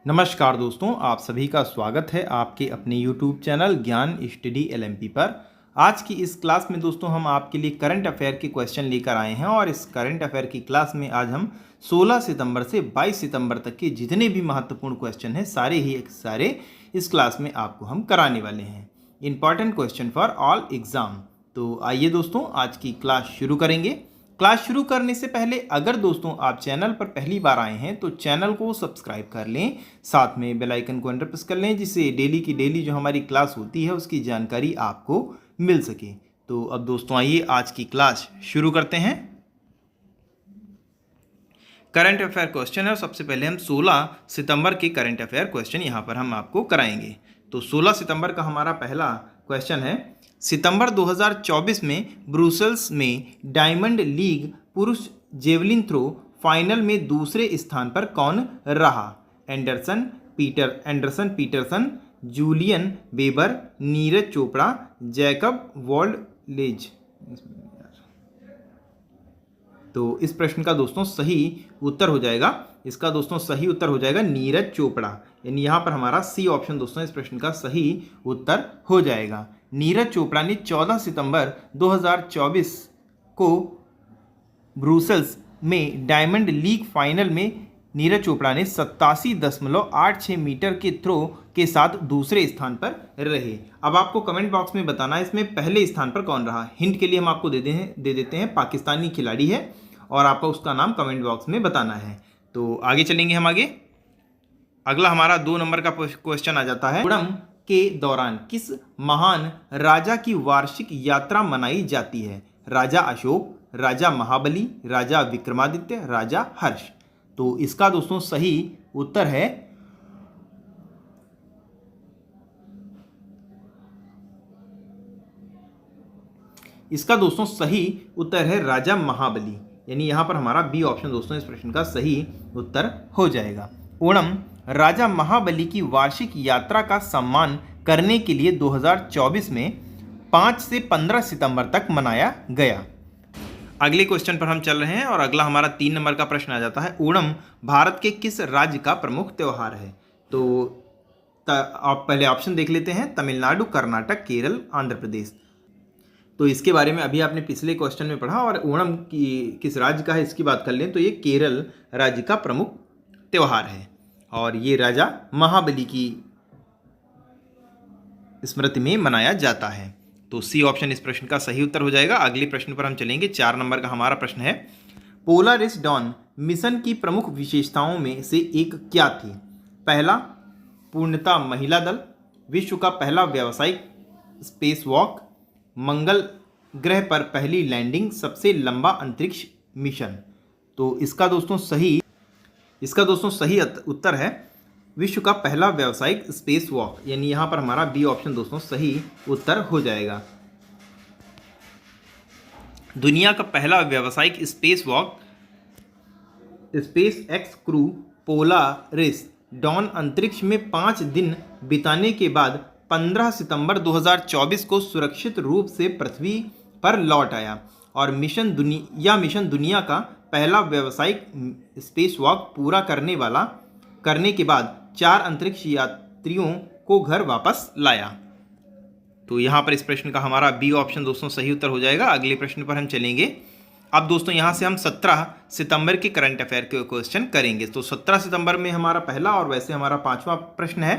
नमस्कार दोस्तों, आप सभी का स्वागत है आपके अपने YouTube चैनल ज्ञान स्टडी LMP पर। आज की इस क्लास में दोस्तों हम आपके लिए करंट अफेयर के क्वेश्चन लेकर आए हैं और इस करंट अफेयर की क्लास में आज हम 16 सितंबर से 22 सितंबर तक के जितने भी महत्वपूर्ण क्वेश्चन हैं सारे इस क्लास में आपको हम कराने वाले हैं। Important question for all exam. तो आइए दोस्तों आज की क्लास शुरू करेंगे। क्लास शुरू करने से पहले अगर दोस्तों आप चैनल पर पहली बार आए हैं तो चैनल को सब्सक्राइब कर लें, साथ में बेल आइकन को एंटर प्रेस कर लें जिससे डेली की डेली जो हमारी क्लास होती है उसकी जानकारी आपको मिल सके। तो अब दोस्तों आइए आज की क्लास शुरू करते हैं। करंट अफेयर क्वेश्चन है और सबसे पहले हम 16 सितंबर के करंट अफेयर क्वेश्चन यहाँ पर हम आपको कराएंगे। तो 16 सितंबर का हमारा पहला क्वेश्चन है, सितंबर 2024 में ब्रुसेल्स में डायमंड लीग पुरुष जेवलिन थ्रो फाइनल में दूसरे स्थान पर कौन रहा? Anderson Peterson, Julian Weber, Neeraj Chopra, Jakub Vadlejch. तो इस प्रश्न का दोस्तों सही उत्तर हो जाएगा, इसका दोस्तों सही उत्तर हो जाएगा नीरज चोपड़ा, यानी यहाँ पर हमारा सी ऑप्शन दोस्तों इस प्रश्न का सही उत्तर हो जाएगा। नीरज चोपड़ा ने 14 सितंबर 2024 को ब्रुसेल्स में डायमंड लीग फाइनल में नीरज चोपड़ा ने 87.86 मीटर के थ्रो के साथ दूसरे स्थान पर रहे। अब आपको कमेंट बॉक्स में बताना है इसमें पहले स्थान पर कौन रहा। हिंट के लिए हम आपको दे देते हैं, पाकिस्तानी खिलाड़ी है और आपको उसका नाम कमेंट बॉक्स में बताना है। तो आगे चलेंगे हम आगे। अगला हमारा 2 नंबर का क्वेश्चन आ जाता है, ओणम के दौरान किस महान राजा की वार्षिक यात्रा मनाई जाती है? राजा अशोक, राजा महाबली, राजा विक्रमादित्य, राजा हर्ष। तो इसका दोस्तों सही उत्तर है राजा महाबली, यानी यहां पर हमारा बी ऑप्शन दोस्तों इस प्रश्न का सही उत्तर हो जाएगा। ओणम राजा महाबली की वार्षिक यात्रा का सम्मान करने के लिए 2024 में 5 से 15 सितंबर तक मनाया गया। अगले क्वेश्चन पर हम चल रहे हैं और अगला हमारा 3 नंबर का प्रश्न आ जाता है, ओणम भारत के किस राज्य का प्रमुख त्यौहार है? तो आप पहले ऑप्शन देख लेते हैं, तमिलनाडु, कर्नाटक, केरल, आंध्र प्रदेश। तो इसके बारे में अभी आपने पिछले क्वेश्चन में पढ़ा और ओणम किस राज्य का है इसकी बात कर लें तो ये केरल राज्य का प्रमुख त्यौहार है और ये राजा महाबली की स्मृति में मनाया जाता है। तो सी ऑप्शन इस प्रश्न का सही उत्तर हो जाएगा। अगले प्रश्न पर हम चलेंगे। 4 नंबर का हमारा प्रश्न है, पोलारिस डॉन मिशन की प्रमुख विशेषताओं में से एक क्या थी? पहला, पूर्णतः महिला दल, विश्व का पहला व्यावसायिक स्पेस वॉक, मंगल ग्रह पर पहली लैंडिंग, सबसे लंबा अंतरिक्ष मिशन। तो इसका दोस्तों सही उत्तर है विश्व का पहला व्यावसायिक स्पेस वॉक, यानी यहां पर हमारा बी ऑप्शन दोस्तों सही उत्तर हो जाएगा। दुनिया का पहला व्यावसायिक space walk space x crew Polaris Dawn अंतरिक्ष में 5 दिन बिताने के बाद 15 सितंबर 2024 को सुरक्षित रूप से पृथ्वी पर लौट आया और मिशन दुनिया का पहला व्यावसायिक स्पेस वॉक पूरा करने के बाद 4 अंतरिक्ष यात्रियों को घर वापस लाया। तो यहाँ पर इस प्रश्न का हमारा बी ऑप्शन दोस्तों सही उत्तर हो जाएगा। अगले प्रश्न पर हम चलेंगे। अब दोस्तों यहाँ से हम 17 सितंबर के करंट अफेयर के क्वेश्चन करेंगे। तो 17 सितंबर में हमारा पहला और वैसे हमारा 5वां प्रश्न है,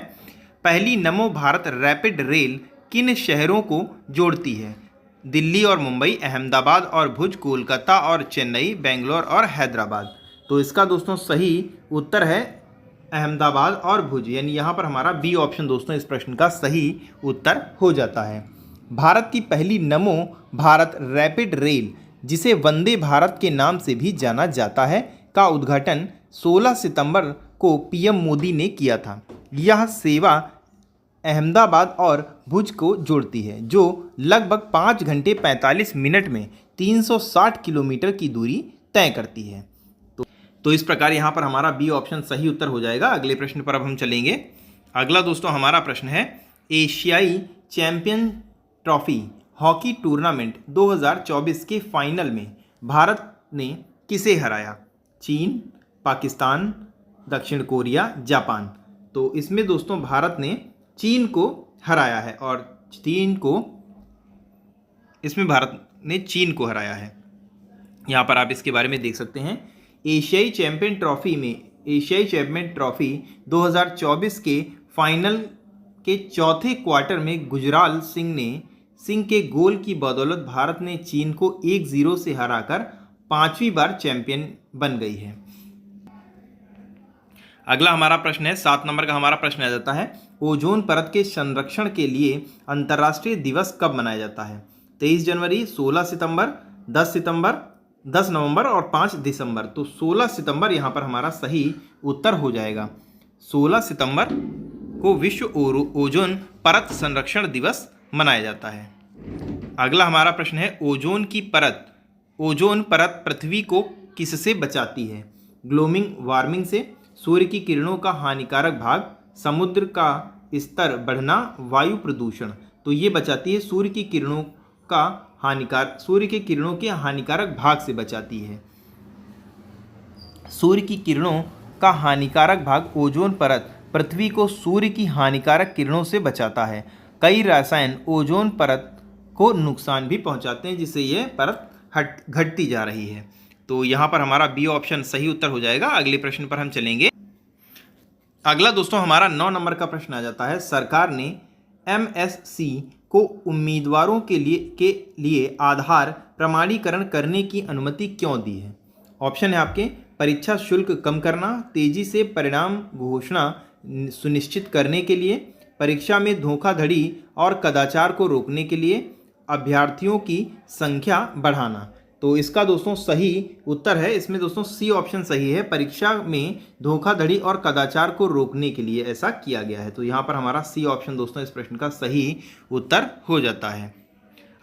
पहली नमो भारत रैपिड रेल किन शहरों को जोड़ती है? दिल्ली और मुंबई, अहमदाबाद और भुज, कोलकाता और चेन्नई, बेंगलोर और हैदराबाद। तो इसका दोस्तों सही उत्तर है अहमदाबाद और भुज, यानी यहाँ पर हमारा बी ऑप्शन दोस्तों इस प्रश्न का सही उत्तर हो जाता है। भारत की पहली नमो भारत रैपिड रेल, जिसे वंदे भारत के नाम से भी जाना जाता है, का उद्घाटन 16 सितंबर को पीएम मोदी ने किया था। यह सेवा अहमदाबाद और भुज को जोड़ती है, जो लगभग 5 घंटे 45 मिनट में 360 किलोमीटर की दूरी तय करती है। तो इस प्रकार यहाँ पर हमारा बी ऑप्शन सही उत्तर हो जाएगा। अगले प्रश्न पर अब हम चलेंगे। अगला दोस्तों हमारा प्रश्न है, एशियाई चैंपियन ट्रॉफी हॉकी टूर्नामेंट 2024 के फाइनल में भारत ने किसे हराया? चीन, पाकिस्तान, दक्षिण कोरिया, जापान। तो इसमें दोस्तों भारत ने चीन को हराया है और इसमें भारत ने चीन को हराया है। यहाँ पर आप इसके बारे में देख सकते हैं। एशियाई चैंपियन ट्रॉफी 2024 के फाइनल के चौथे क्वार्टर में गुजराल सिंह के गोल की बदौलत भारत ने चीन को 1-0 से हराकर 5वीं बार चैंपियन बन गई है। अगला हमारा प्रश्न है 7 नंबर का हमारा प्रश्न आ जाता है, ओजोन परत के संरक्षण के लिए अंतर्राष्ट्रीय दिवस कब मनाया जाता है? 23 जनवरी, 16 सितंबर, 10 नवंबर और 5 दिसंबर। तो 16 सितंबर यहाँ पर हमारा सही उत्तर हो जाएगा। 16 सितंबर को विश्व ओजोन परत संरक्षण दिवस मनाया जाता है। अगला हमारा प्रश्न है, ओजोन परत पृथ्वी को किससे बचाती है? ग्लोबल वार्मिंग से, सूर्य की किरणों का हानिकारक भाग, समुद्र का स्तर बढ़ना, वायु प्रदूषण। तो ये बचाती है सूर्य की किरणों के हानिकारक भाग से बचाती है। सूर्य की किरणों का हानिकारक भाग ओजोन परत पृथ्वी को सूर्य की हानिकारक किरणों से बचाता है। कई रसायन ओजोन परत को नुकसान भी पहुंचाते हैं, जिससे यह परत घटती जा रही है। तो यहाँ पर हमारा बी ऑप्शन सही उत्तर हो जाएगा। अगले प्रश्न पर हम चलेंगे। अगला दोस्तों हमारा 9 नंबर का प्रश्न आ जाता है, सरकार ने MSc को उम्मीदवारों के लिए आधार प्रमाणीकरण करने की अनुमति क्यों दी है? ऑप्शन है आपके, परीक्षा शुल्क कम करना, तेजी से परिणाम घोषणा सुनिश्चित करने के लिए, परीक्षा में धोखाधड़ी और कदाचार को रोकने के लिए, अभ्यर्थियों की संख्या बढ़ाना। तो इसका दोस्तों सही उत्तर है, इसमें दोस्तों सी ऑप्शन सही है, परीक्षा में धोखाधड़ी और कदाचार को रोकने के लिए ऐसा किया गया है। तो यहाँ पर हमारा सी ऑप्शन दोस्तों इस प्रश्न का सही उत्तर हो जाता है।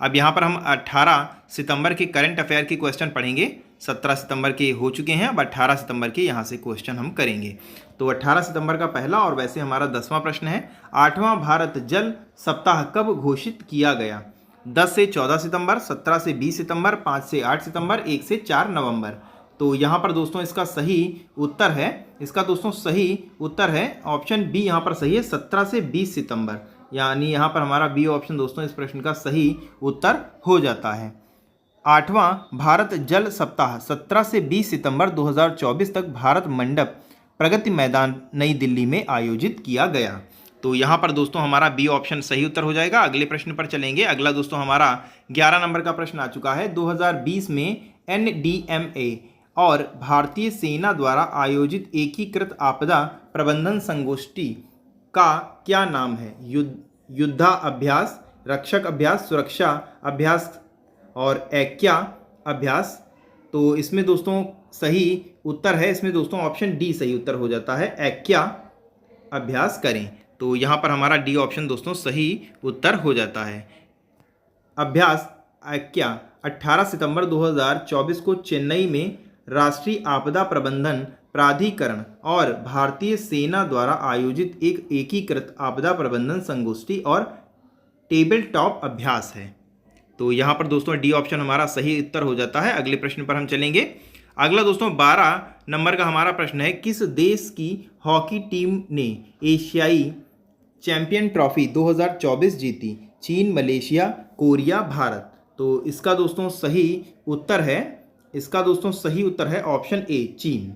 अब यहाँ पर हम 18 सितंबर के करंट अफेयर के क्वेश्चन पढ़ेंगे। 17 सितंबर के हो चुके हैं, अब 18 सितंबर के यहाँ से क्वेश्चन हम करेंगे। तो 18 सितंबर का पहला और वैसे हमारा 10वां प्रश्न है, 8वां भारत जल सप्ताह कब घोषित किया गया? 10 से 14 सितंबर, 17 से 20 सितंबर, 5 से 8 सितंबर, 1 से 4 नवंबर। तो यहाँ पर दोस्तों इसका सही उत्तर है, ऑप्शन बी यहाँ पर सही है, 17 से 20 सितंबर, यानी यहाँ पर हमारा बी ऑप्शन दोस्तों इस प्रश्न का सही उत्तर हो जाता है। 8वां भारत जल सप्ताह 17 से 20 सितंबर 2024 तक भारत मंडप प्रगति मैदान नई दिल्ली में आयोजित किया गया। तो यहाँ पर दोस्तों हमारा बी ऑप्शन सही उत्तर हो जाएगा। अगले प्रश्न पर चलेंगे। अगला दोस्तों हमारा 11 नंबर का प्रश्न आ चुका है, 2020 में NDMA और भारतीय सेना द्वारा आयोजित एकीकृत आपदा प्रबंधन संगोष्ठी का क्या नाम है? युद्धा अभ्यास, रक्षक अभ्यास, सुरक्षा अभ्यास और ऐक्या अभ्यास। तो इसमें दोस्तों सही उत्तर है, इसमें दोस्तों ऑप्शन डी सही उत्तर हो जाता है, ऐक्या अभ्यास करें। तो यहाँ पर हमारा डी ऑप्शन दोस्तों सही उत्तर हो जाता है। अभ्यास ऐक्या 18 सितंबर 2024 को चेन्नई में राष्ट्रीय आपदा प्रबंधन प्राधिकरण और भारतीय सेना द्वारा आयोजित एक एकीकृत आपदा प्रबंधन संगोष्ठी और टेबल टॉप अभ्यास है। तो यहाँ पर दोस्तों डी ऑप्शन हमारा सही उत्तर हो जाता है। अगले प्रश्न पर हम चलेंगे। अगला दोस्तों 12 नंबर का हमारा प्रश्न है, किस देश की हॉकी टीम ने एशियाई चैंपियन ट्रॉफी 2024 जीती? चीन, मलेशिया, कोरिया, भारत। तो इसका दोस्तों सही उत्तर है ऑप्शन ए, चीन।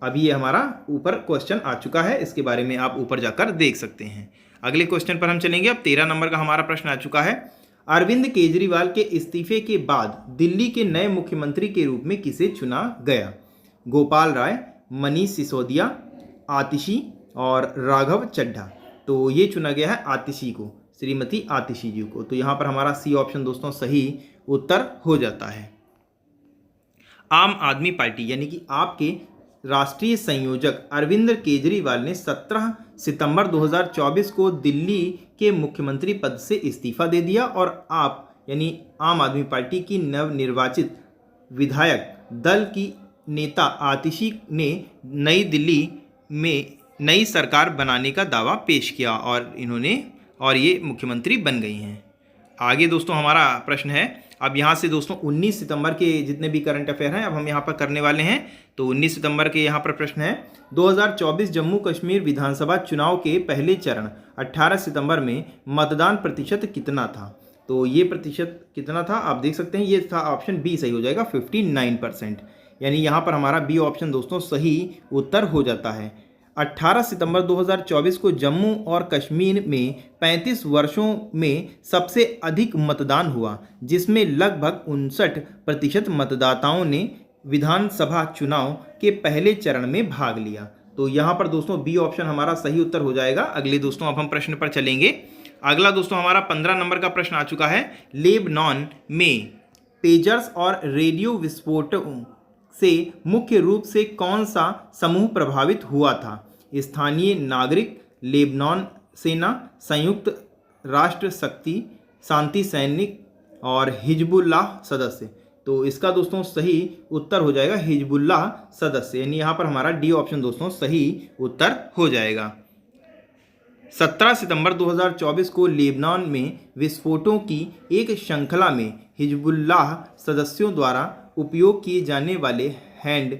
अभी ये हमारा ऊपर क्वेश्चन आ चुका है, इसके बारे में आप ऊपर जाकर देख सकते हैं। अगले क्वेश्चन पर हम चलेंगे। अब 13 नंबर का हमारा प्रश्न आ चुका है, अरविंद केजरीवाल के इस्तीफे के बाद दिल्ली के नए मुख्यमंत्री के रूप में किसे चुना गया? गोपाल राय, मनीष सिसोदिया, आतिशी और राघव चड्ढा। तो ये चुना गया है आतिशी को, श्रीमती आतिशी जी को। तो यहाँ पर हमारा सी ऑप्शन दोस्तों सही उत्तर हो जाता है। आम आदमी पार्टी यानी कि आपके राष्ट्रीय संयोजक अरविंद केजरीवाल ने 17 सितंबर 2024 को दिल्ली के मुख्यमंत्री पद से इस्तीफा दे दिया और आप यानी आम आदमी पार्टी की नवनिर्वाचित विधायक दल की नेता आतिशी ने नई दिल्ली में नई सरकार बनाने का दावा पेश किया और ये मुख्यमंत्री बन गई हैं। आगे दोस्तों हमारा प्रश्न है, अब यहाँ से दोस्तों 19 सितंबर के जितने भी करंट अफेयर हैं अब हम यहाँ पर करने वाले हैं। तो 19 सितंबर के यहाँ पर प्रश्न है, 2024 जम्मू कश्मीर विधानसभा चुनाव के पहले चरण 18 सितंबर में मतदान प्रतिशत कितना था? तो ये प्रतिशत कितना था आप देख सकते हैं, ये था ऑप्शन बी सही हो जाएगा 59%। यानी यहाँ पर हमारा बी ऑप्शन दोस्तों सही उत्तर हो जाता है। 18 सितंबर 2024 को जम्मू और कश्मीर में 35 वर्षों में सबसे अधिक मतदान हुआ, जिसमें लगभग 59% मतदाताओं ने विधानसभा चुनाव के पहले चरण में भाग लिया। तो यहाँ पर दोस्तों बी ऑप्शन हमारा सही उत्तर हो जाएगा। अगले दोस्तों अब हम प्रश्न पर चलेंगे। अगला दोस्तों हमारा 15 नंबर का प्रश्न आ चुका है। लेबनान में पेजर्स और रेडियो विस्फोटों से मुख्य रूप से कौन सा समूह प्रभावित हुआ था? स्थानीय नागरिक, लेबनान सेना, संयुक्त राष्ट्र शक्ति, शांति सैनिक और हिजबुल्लाह सदस्य। तो इसका दोस्तों सही उत्तर हो जाएगा हिजबुल्लाह सदस्य, यानी यहाँ पर हमारा डी ऑप्शन दोस्तों सही उत्तर हो जाएगा। 17 सितंबर 2024 को लेबनान में विस्फोटों की एक श्रृंखला में हिजबुल्लाह सदस्यों द्वारा उपयोग किए जाने वाले हैंड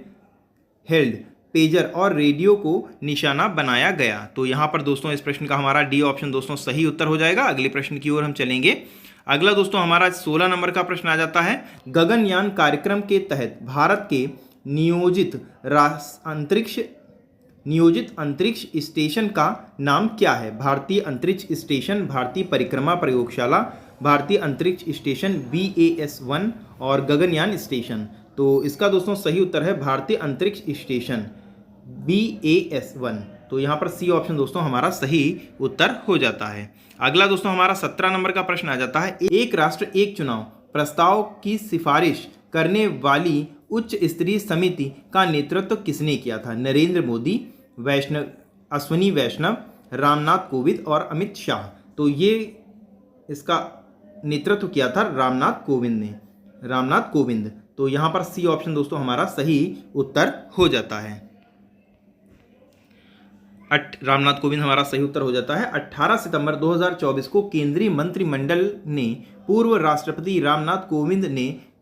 हेल्ड पेजर और रेडियो को निशाना बनाया गया। तो यहाँ पर दोस्तों इस प्रश्न का हमारा डी ऑप्शन दोस्तों सही उत्तर हो जाएगा। अगले प्रश्न की ओर हम चलेंगे। अगला दोस्तों हमारा 16 नंबर का प्रश्न आ जाता है। गगनयान कार्यक्रम के तहत भारत के नियोजित अंतरिक्ष स्टेशन का नाम क्या है? भारतीय अंतरिक्ष स्टेशन, भारतीय परिक्रमा प्रयोगशाला, भारतीय अंतरिक्ष स्टेशन BAS-1 और गगनयान स्टेशन। तो इसका दोस्तों सही उत्तर है भारतीय अंतरिक्ष स्टेशन BAS-1। तो यहाँ पर सी ऑप्शन दोस्तों हमारा सही उत्तर हो जाता है। अगला दोस्तों हमारा 17 नंबर का प्रश्न आ जाता है। एक राष्ट्र एक चुनाव प्रस्ताव की सिफारिश करने वाली उच्च स्तरीय समिति का नेतृत्व किसने किया था? नरेंद्र मोदी, अश्विनी वैष्णव, रामनाथ कोविंद और अमित शाह। तो ये इसका नेतृत्व किया था रामनाथ कोविंद। तो यहाँ पर सी ऑप्शन दोस्तों हमारा सही उत्तर हो जाता है। रामनाथ कोविंद हमारा सही उत्तर हो जाता है। 18 सितंबर 2024 को केंद्रीय मंत्रिमंडल ने पूर्व राष्ट्रपति रामनाथ कोविंद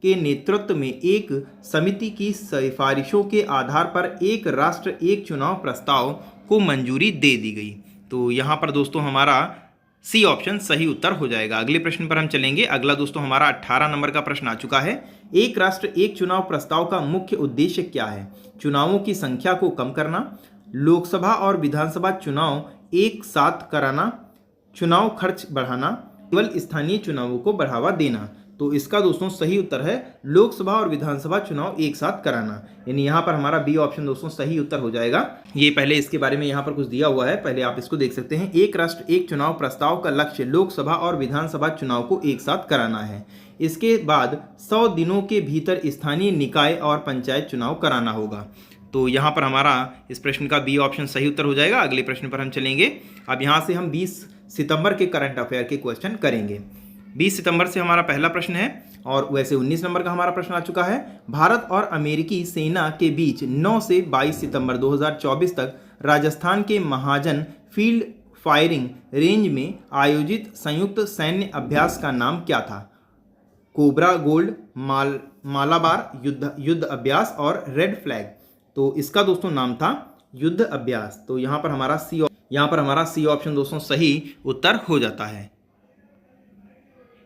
के नेतृत्व में एक समिति की सिफारिशों के आधार पर एक राष्ट्र एक चुनाव प्रस्ताव को मंजूरी दे दी गई। तो यहाँ पर दोस्तों हमारा सी ऑप्शन सही उत्तर हो जाएगा। अगले प्रश्न पर हम चलेंगे। अगला दोस्तों हमारा 18 नंबर का प्रश्न आ चुका है। एक राष्ट्र एक चुनाव प्रस्ताव का मुख्य उद्देश्य क्या है? चुनावों की संख्या को कम करना, लोकसभा और विधानसभा चुनाव एक साथ कराना, चुनाव खर्च बढ़ाना, केवल स्थानीय चुनावों को बढ़ावा देना। तो इसका दोस्तों सही उत्तर है लोकसभा और विधानसभा चुनाव एक साथ कराना, यानी यहाँ पर हमारा बी ऑप्शन दोस्तों सही उत्तर हो जाएगा। ये पहले इसके बारे में यहाँ पर कुछ दिया हुआ है, पहले आप इसको देख सकते हैं। एक राष्ट्र एक चुनाव प्रस्ताव का लक्ष्य लोकसभा और विधानसभा चुनाव को एक साथ कराना है। इसके बाद 100 दिनों के भीतर स्थानीय निकाय और पंचायत चुनाव कराना होगा। तो यहाँ पर हमारा इस प्रश्न का बी ऑप्शन सही उत्तर हो जाएगा। अगले प्रश्न पर हम चलेंगे। अब यहाँ से हम 20 सितंबर के करंट अफेयर के क्वेश्चन करेंगे। 20 सितंबर से हमारा पहला प्रश्न है और वैसे 19 नंबर का हमारा प्रश्न आ चुका है। भारत और अमेरिकी सेना के बीच 9 से 22 सितंबर 2024 तक राजस्थान के महाजन फील्ड फायरिंग रेंज में आयोजित संयुक्त सैन्य अभ्यास का नाम क्या था? कोबरा गोल्ड, मालाबार युद्ध अभ्यास और रेड फ्लैग। तो इसका दोस्तों नाम था युद्ध अभ्यास। तो यहाँ पर हमारा सी ऑप्शन दोस्तों सही उत्तर हो जाता है।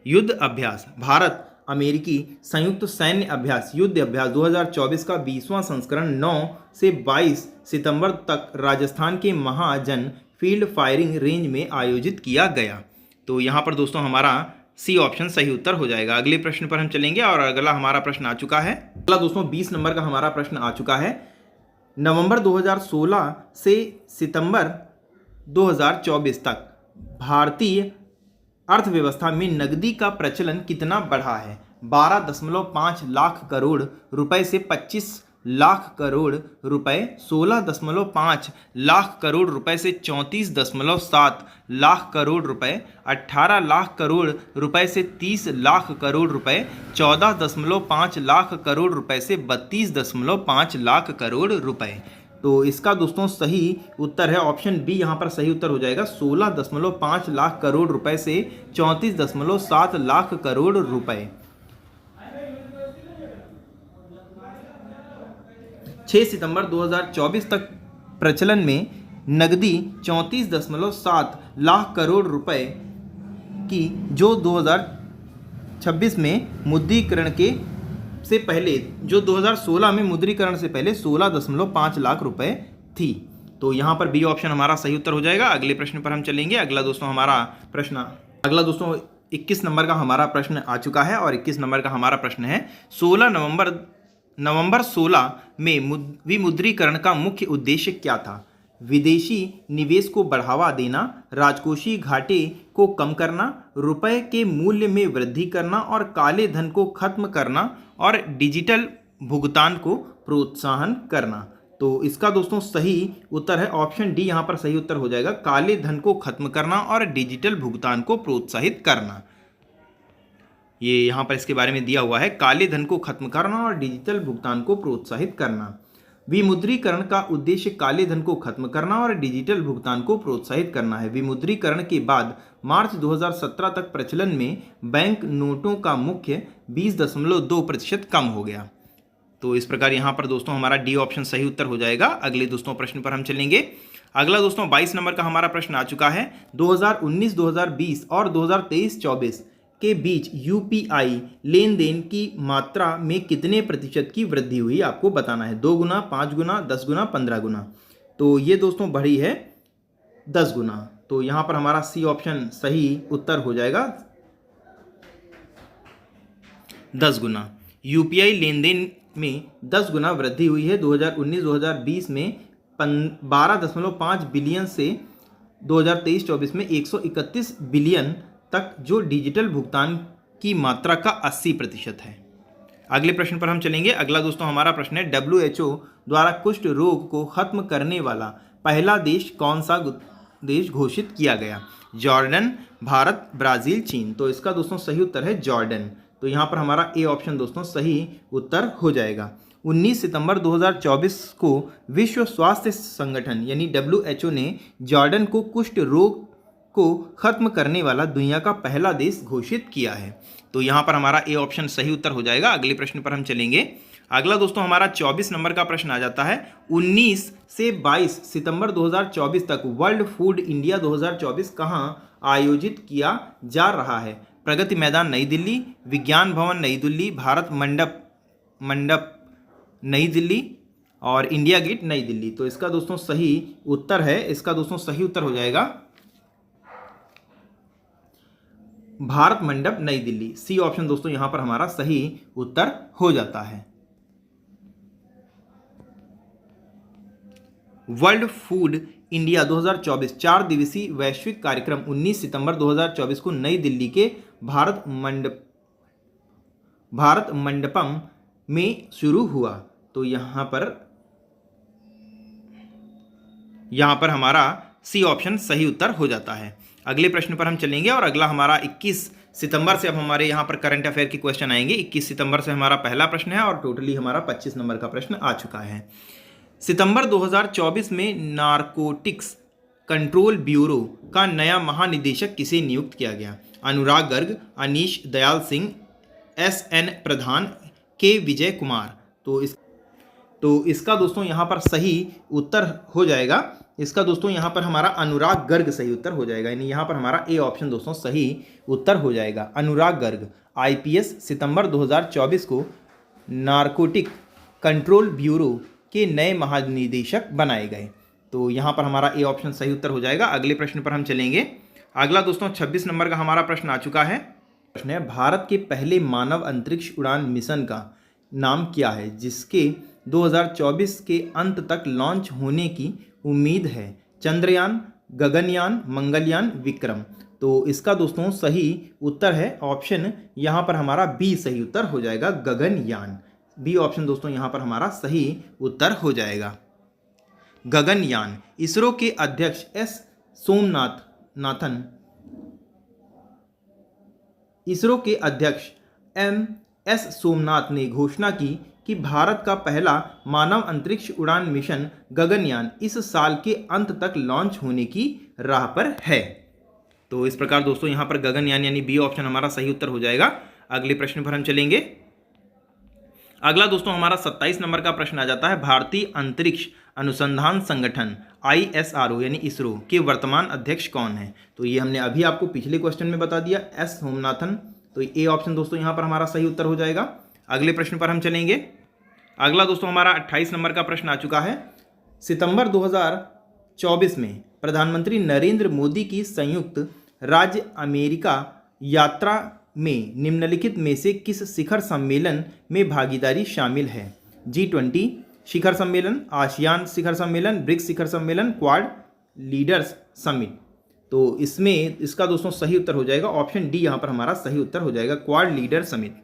युद्ध अभ्यास भारत अमेरिकी संयुक्त सैन्य अभ्यास युद्ध अभ्यास 2024 का 20वां संस्करण 9 से 22 सितंबर तक राजस्थान के महाजन फील्ड फायरिंग रेंज में आयोजित किया गया। तो यहाँ पर दोस्तों हमारा सी ऑप्शन सही उत्तर हो जाएगा। अगले प्रश्न पर हम चलेंगे और अगला हमारा प्रश्न आ चुका है। अगला दोस्तों 20 नंबर का हमारा प्रश्न आ चुका है। नवंबर 2016 से सितंबर 2024 तक भारतीय अर्थव्यवस्था में नकदी का प्रचलन कितना बढ़ा है? 12.5 लाख करोड़ रुपए से 25 लाख करोड़ रुपए, 16.5 लाख करोड़ रुपए से 34.7 लाख करोड़ रुपए, 18 लाख करोड़ रुपए से 30 लाख करोड़ रुपए, 14.5 लाख करोड़ रुपए से 32.5 लाख करोड़ रुपए। तो इसका दोस्तों सही उत्तर है ऑप्शन बी, यहाँ पर सही उत्तर हो जाएगा 16.5 लाख करोड़ रुपए से 34.7 लाख करोड़ रुपए। 6 सितंबर 2024 तक प्रचलन में नकदी 34.7 लाख करोड़ रुपए की, जो 2026 में मुद्रीकरण से पहले, जो 2016 में मुद्रीकरण से पहले 16.5 लाख रुपए थी। तो यहाँ पर बी ऑप्शन हमारा सही उत्तर हो जाएगा। अगले प्रश्न पर हम चलेंगे। अगला दोस्तों 21 नंबर का हमारा प्रश्न आ चुका है और 21 नंबर का हमारा प्रश्न है, नवंबर 16 में विमुद्रीकरण का मुख्य उद्देश्य क्या था? विदेशी निवेश को बढ़ावा देना, राजकोषीय घाटे को कम करना, रुपए के मूल्य में वृद्धि करना और काले धन को खत्म करना और डिजिटल भुगतान को प्रोत्साहन करना। तो इसका दोस्तों सही उत्तर है ऑप्शन डी, यहाँ पर सही उत्तर हो जाएगा, काले धन को खत्म करना और डिजिटल भुगतान को प्रोत्साहित करना। ये यहाँ पर इसके बारे में दिया हुआ है, काले धन को खत्म करना और डिजिटल भुगतान को प्रोत्साहित करना। विमुद्रीकरण का उद्देश्य काले धन को खत्म करना और डिजिटल भुगतान को प्रोत्साहित करना है। विमुद्रीकरण के बाद मार्च 2017 तक प्रचलन में बैंक नोटों का मुख्य 20.2% कम हो गया। तो इस प्रकार यहाँ पर दोस्तों हमारा डी ऑप्शन सही उत्तर हो जाएगा। अगले दोस्तों प्रश्न पर हम चलेंगे। अगला दोस्तों 22 नंबर का हमारा प्रश्न आ चुका है। 2019-2020 और 2023-24 के बीच यूपीआई लेन देन की मात्रा में कितने प्रतिशत की वृद्धि हुई आपको बताना है। 2 गुना, 5 गुना, 10 गुना, 15 गुना। तो ये दोस्तों बढ़ी है 10 गुना। तो यहाँ पर हमारा सी ऑप्शन सही उत्तर हो जाएगा, 10 गुना। यूपीआई लेन देन में 10 गुना वृद्धि हुई है। 2019-2020 में 12.5 बिलियन से 2023-24 में 131 बिलियन तक, जो डिजिटल भुगतान की मात्रा का 80% है। अगले प्रश्न पर हम चलेंगे। अगला दोस्तों हमारा प्रश्न है, WHO द्वारा कुष्ठ रोग को खत्म करने वाला पहला देश कौन सा देश घोषित किया गया? जॉर्डन, भारत, ब्राज़ील, चीन। तो इसका दोस्तों सही उत्तर है जॉर्डन। तो यहाँ पर हमारा ए ऑप्शन दोस्तों सही उत्तर हो जाएगा। 19 सितंबर 2024 को विश्व स्वास्थ्य संगठन यानी WHO ने जॉर्डन को कुष्ठ रोग को खत्म करने वाला दुनिया का पहला देश घोषित किया है। तो यहाँ पर हमारा ए ऑप्शन सही उत्तर हो जाएगा। अगले प्रश्न पर हम चलेंगे। अगला दोस्तों हमारा 24 नंबर का प्रश्न आ जाता है। 19 से 22 सितंबर 2024 तक वर्ल्ड फूड इंडिया 2024 कहाँ आयोजित किया जा रहा है? प्रगति मैदान नई दिल्ली, विज्ञान भवन नई दिल्ली, भारत मंडप नई दिल्ली और इंडिया गेट नई दिल्ली। तो इसका दोस्तों सही उत्तर है, इसका दोस्तों सही उत्तर हो जाएगा भारत मंडप नई दिल्ली। सी ऑप्शन दोस्तों यहां पर हमारा सही उत्तर हो जाता है। वर्ल्ड फूड इंडिया 2024 4 दिवसीय वैश्विक कार्यक्रम 19 सितंबर 2024 को नई दिल्ली के भारत मंडपम में शुरू हुआ। तो यहाँ पर हमारा सी ऑप्शन सही उत्तर हो जाता है। अगले प्रश्न पर हम चलेंगे और अगला हमारा 21 सितंबर से अब हमारे यहाँ पर करंट अफेयर के क्वेश्चन आएंगे। 21 सितंबर से हमारा पहला प्रश्न है और टोटली हमारा 25 नंबर का प्रश्न आ चुका है। सितंबर 2024 में नारकोटिक्स कंट्रोल ब्यूरो का नया महानिदेशक किसे नियुक्त किया गया? अनुराग गर्ग, अनीश दयाल सिंह, SN प्रधान, के विजय कुमार। तो इसका दोस्तों यहाँ पर सही उत्तर हो जाएगा। इसका दोस्तों यहाँ पर हमारा अनुराग गर्ग सही उत्तर हो जाएगा, यानी यहाँ पर हमारा ए ऑप्शन दोस्तों सही उत्तर हो जाएगा। अनुराग गर्ग IPS सितंबर 2024 को नारकोटिक कंट्रोल ब्यूरो के नए महानिदेशक बनाए गए। तो यहाँ पर हमारा ए ऑप्शन सही उत्तर हो जाएगा। अगले प्रश्न पर हम चलेंगे। अगला दोस्तों 26 नंबर का हमारा प्रश्न आ चुका है। प्रश्न है, भारत के पहले मानव अंतरिक्ष उड़ान मिशन का नाम क्या है जिसके 2024 के अंत तक लॉन्च होने की उम्मीद है? चंद्रयान, गगनयान, मंगलयान, विक्रम। तो इसका दोस्तों सही उत्तर है ऑप्शन यहाँ पर हमारा बी सही उत्तर हो जाएगा, गगनयान। बी ऑप्शन दोस्तों यहाँ पर हमारा सही उत्तर हो जाएगा, गगनयान। इसरो के अध्यक्ष इसरो के अध्यक्ष MS सोमनाथ ने घोषणा की कि भारत का पहला मानव अंतरिक्ष उड़ान मिशन गगनयान इस साल के अंत तक लॉन्च होने की राह पर है। तो इस प्रकार दोस्तों यहाँ पर गगनयान यानी बी ऑप्शन हमारा सही उत्तर हो जाएगा। अगले प्रश्न पर हम चलेंगे। अगला दोस्तों हमारा 27 नंबर का प्रश्न आ जाता है, भारतीय अंतरिक्ष अनुसंधान संगठन ISRO यानी इसरो के वर्तमान अध्यक्ष कौन है? तो ये हमने अभी आपको पिछले क्वेश्चन में बता दिया, एस सोमनाथन। तो ए ऑप्शन दोस्तों यहाँ पर हमारा सही उत्तर हो जाएगा। अगले प्रश्न पर हम चलेंगे। अगला दोस्तों हमारा 28 नंबर का प्रश्न आ चुका है, सितंबर 2024 में प्रधानमंत्री नरेंद्र मोदी की संयुक्त राज्य अमेरिका यात्रा में निम्नलिखित में से किस शिखर सम्मेलन में भागीदारी शामिल है? G20 शिखर सम्मेलन, आसियान शिखर सम्मेलन, ब्रिक्स शिखर सम्मेलन, क्वाड लीडर्स समिट। तो इसमें इसका दोस्तों सही उत्तर हो जाएगा ऑप्शन डी, यहाँ पर हमारा सही उत्तर हो जाएगा quad leader summit.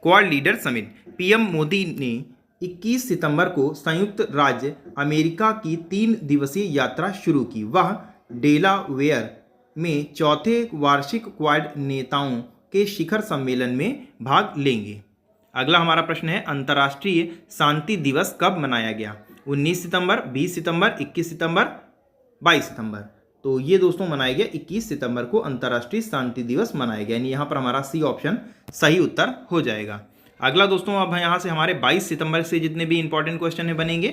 Quad leader summit. PM Modi ने 21 सितंबर को संयुक्त राज्य अमेरिका की 3 दिवसीय यात्रा शुरू की। वह डेलावेयर में चौथे वार्षिक क्वाड नेताओं के शिखर सम्मेलन में भाग लेंगे। अगला हमारा प्रश्न है, अंतर्राष्ट्रीय शांति दिवस कब मनाया गया? 19 सितंबर, 20 सितंबर, 21 सितंबर, 22 सितंबर। तो ये दोस्तों मनाया गया 21 सितंबर को अंतर्राष्ट्रीय शांति दिवस मनाया गया, यानी यहाँ पर हमारा सी ऑप्शन सही उत्तर हो जाएगा। अगला दोस्तों अब यहाँ से हमारे 22 सितंबर से जितने भी इंपॉर्टेंट क्वेश्चन है बनेंगे।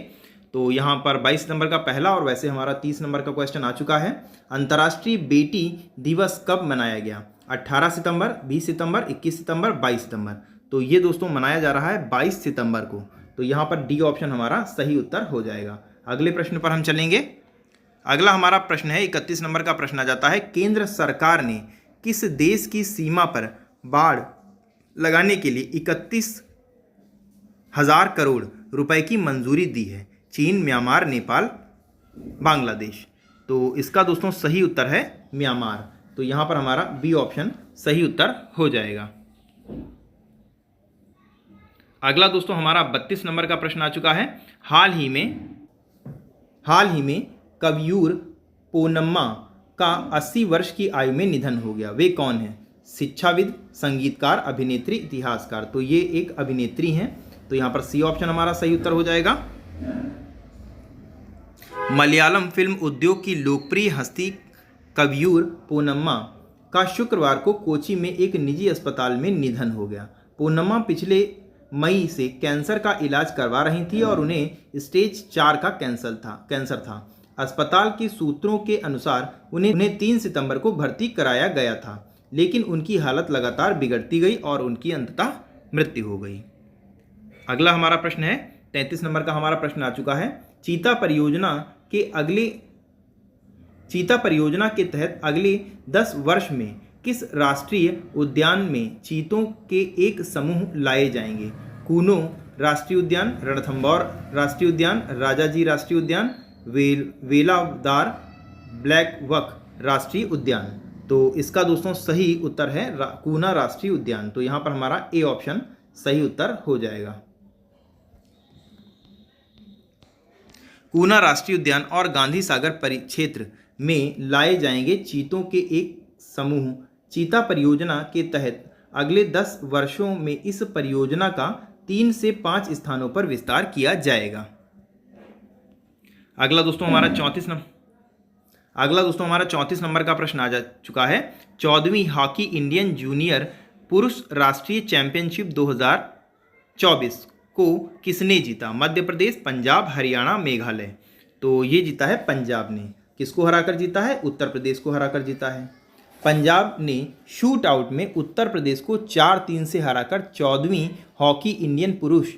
तो यहाँ पर 22 सितंबर का पहला और वैसे हमारा 30 नंबर का क्वेश्चन आ चुका है, अंतर्राष्ट्रीय बेटी दिवस कब मनाया गया? 18 सितंबर, 20 सितंबर, 21 सितंबर, 22 सितंबर। तो ये दोस्तों मनाया जा रहा है 22 सितंबर को। तो यहाँ पर डी ऑप्शन हमारा सही उत्तर हो जाएगा। अगले प्रश्न पर हम चलेंगे। अगला हमारा प्रश्न है 31 नंबर का प्रश्न आ जाता है, केंद्र सरकार ने किस देश की सीमा पर बाड़ लगाने के लिए 31,000 करोड़ रुपए की मंजूरी दी है? चीन, म्यांमार, नेपाल, बांग्लादेश। तो इसका दोस्तों सही उत्तर है म्यांमार। तो यहाँ पर हमारा बी ऑप्शन सही उत्तर हो जाएगा। अगला दोस्तों हमारा 32 नंबर का प्रश्न आ चुका है, हाल ही में कवियूर पोन्नम्मा का 80 वर्ष की आयु में निधन हो गया। वे कौन है? शिक्षाविद, संगीतकार, अभिनेत्री, इतिहासकार। तो ये एक अभिनेत्री हैं। तो यहाँ पर सी ऑप्शन हमारा सही उत्तर हो जाएगा। मलयालम फिल्म उद्योग की लोकप्रिय हस्ती कवियूर पोन्नम्मा का शुक्रवार को कोची में एक निजी अस्पताल में निधन हो गया। पोन्नम्मा पिछले मई से कैंसर का इलाज करवा रही थी और उन्हें स्टेज 4 का कैंसर था। अस्पताल के सूत्रों के अनुसार उन्हें 3 सितंबर को भर्ती कराया गया था, लेकिन उनकी हालत लगातार बिगड़ती गई और उनकी अंततः मृत्यु हो गई। अगला हमारा प्रश्न है 33 नंबर का हमारा प्रश्न आ चुका है, चीता परियोजना के तहत अगले 10 वर्ष में किस राष्ट्रीय उद्यान में चीतों के एक समूह लाए जाएंगे? कूनो राष्ट्रीय उद्यान, रणथंभौर राष्ट्रीय उद्यान, राजाजी राष्ट्रीय उद्यान, वेलावदार ब्लैकबक राष्ट्रीय उद्यान। तो इसका दोस्तों सही उत्तर है कूना राष्ट्रीय उद्यान। तो यहाँ पर हमारा ए ऑप्शन सही उत्तर हो जाएगा। कूना राष्ट्रीय उद्यान और गांधी सागर परिक्षेत्र में लाए जाएंगे चीतों के एक समूह। चीता परियोजना के तहत अगले 10 वर्षों में इस परियोजना का 3 से 5 स्थानों पर विस्तार किया जाएगा। अगला दोस्तों हमारा 34 नंबर का प्रश्न आ जा चुका है, 14वीं हॉकी इंडियन जूनियर पुरुष राष्ट्रीय चैंपियनशिप 2024 को किसने जीता? मध्य प्रदेश, पंजाब, हरियाणा, मेघालय। तो ये जीता है पंजाब ने। किसको हराकर जीता है? उत्तर प्रदेश को हराकर जीता है। पंजाब ने शूट आउट में उत्तर प्रदेश को 4-3 से हराकर 14वीं हॉकी इंडियन पुरुष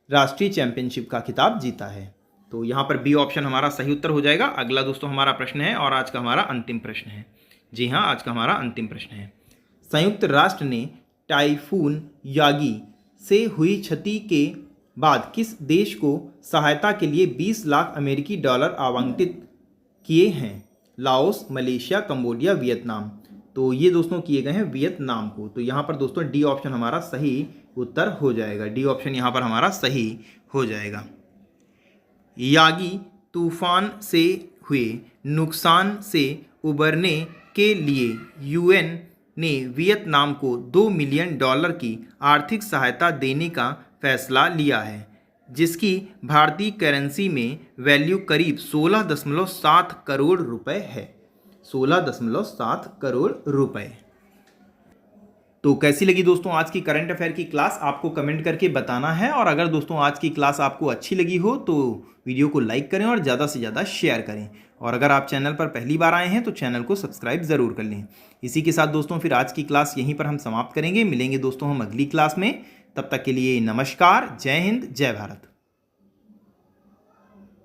राष्ट्रीय चैंपियनशिप का खिताब जीता है। तो यहाँ पर बी ऑप्शन हमारा सही उत्तर हो जाएगा। अगला दोस्तों हमारा प्रश्न है और आज का हमारा अंतिम प्रश्न है। जी हाँ, आज का हमारा अंतिम प्रश्न है, संयुक्त राष्ट्र ने टाइफून यागी से हुई क्षति के बाद किस देश को सहायता के लिए 20 लाख अमेरिकी डॉलर आवंटित किए हैं? Laos, Malaysia, Cambodia, Vietnam. तो ये दोस्तों किए गए हैं वियतनाम को। तो यहाँ पर दोस्तों डी ऑप्शन हमारा सही उत्तर हो जाएगा। डी ऑप्शन यहाँ पर हमारा सही हो जाएगा। यागी तूफान से हुए नुकसान से उबरने के लिए यूएन ने वियतनाम को $2 मिलियन की आर्थिक सहायता देने का फैसला लिया है, जिसकी भारतीय करेंसी में वैल्यू करीब 16.7 करोड़ रुपए है। 16.7 करोड़ रुपए। तो कैसी लगी दोस्तों आज की करंट अफेयर की क्लास, आपको कमेंट करके बताना है। और अगर दोस्तों आज की क्लास आपको अच्छी लगी हो तो वीडियो को लाइक करें और ज़्यादा से ज़्यादा शेयर करें। और अगर आप चैनल पर पहली बार आए हैं तो चैनल को सब्सक्राइब ज़रूर कर लें। इसी के साथ दोस्तों फिर आज की क्लास यहीं पर हम समाप्त करेंगे। मिलेंगे दोस्तों हम अगली क्लास में। तब तक के लिए नमस्कार, जय हिंद, जय भारत।